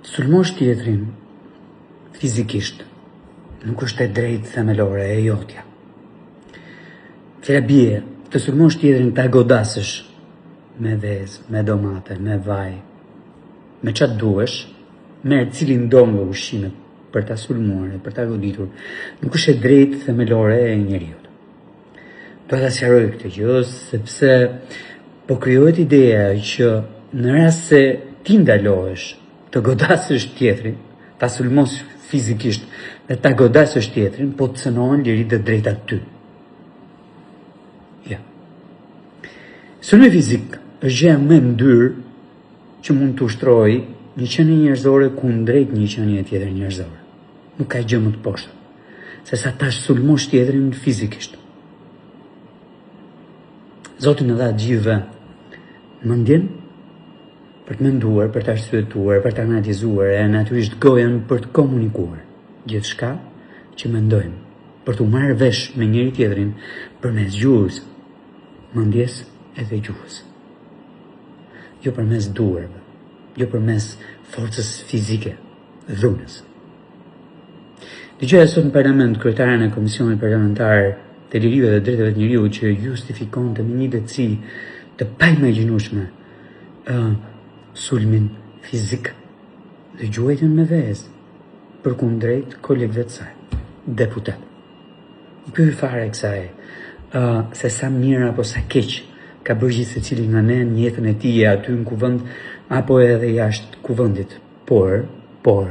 sulmosh tjetrin fizikisht nuk është e drejtë themelore e jotja. Fjala bie, të sulmosh tjetrin ta godasësh me vezë, me domate, me vaj, me çfarë duhesh, merr cilin do nga ushqimet për ta sulmuar e për ta goditur, nuk është e drejtë themelore e njeriut. Do ta sqaroj këtë gjë sepse po krijohet ideja që në rast se ti ndalohesh të godasësh tjetrin, ta sulmosh fizikisht dhe ta godasësh tjetrin, po të cënohen liritë dhe drejtat ty. Ja. Sulmi fizik është gjëja më e ndyrë që mund të ushtrojë një qenie njerëzore kundrejt një qenie tjetër njerëzore. Nuk ka gjë më të poshtë se sa ta sulmosh tjetrin fizikisht. Zoti në dha gjithëve mendjen për të menduar, për të arsyetuar, për të analizuar e natyrisht gojen për të komunikuar gjithçka që mendojmë, për të marrë vesh me njëri tjetrin përmes gjuhës, mendjes edhe gjuhës. Jo përmes duarve, jo përmes forcës fizike, dhunës. Dëgjoja sot në parlament kryetaren e Komisionit Parlamentar të Lirive dhe Drejtave të Njeriut që justifikonte me një lehtësi të paimagjinueshme sulmin fizik dhe gjuajtjen me vezë përkundrejt kolegëve të saj, deputet. Nuk pyej fare kësaj se sa mirë apo sa keq ka bërë gjithë secili nga ne në jetën e tij aty në kuvend apo edhe jashtë kuvendit. Por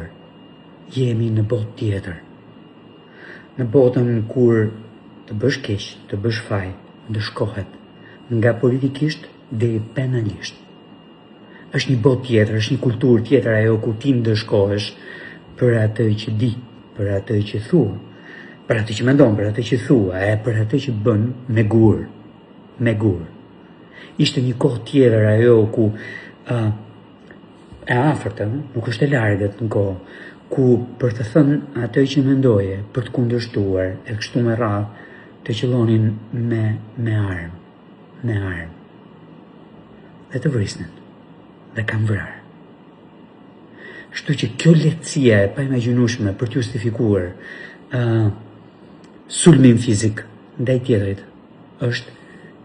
jemi në botë tjetër. Në botën kur të bësh keq, të bësh faj, ndëshkohet nga politikisht deri penalisht. Është një botë tjetër, është një kulturë tjetër ajo ku ti ndëshkohesh për atë që di, për atë që thua, për atë që mendon, për atë që thua, e për atë që bën me gur. Ishte një kohë tjetër ajo ku e afërta, nuk është e largët në kohë, ku për të thënë atë që mendoje, për të kundërshtuar, e kështu me radhë, të qëllonin me armë. Dhe të vrisnin, dhe kam vrarë. Kështu që kjo lehtësia e paimagjinueshme për të justifikuar sulmin fizik ndaj tjetrit është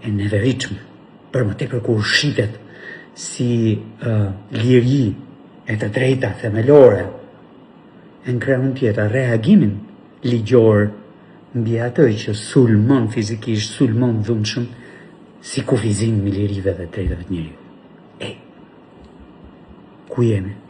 e neveritshme, për më tepër kur shitet si liri e të drejta themelore e në krahun tjetër reagimin ligjor mbi atë që sulmon fizikisht, sulmon dhunshëm si kufizim i lirive dhe drejtave të njeriut. Ku jemi?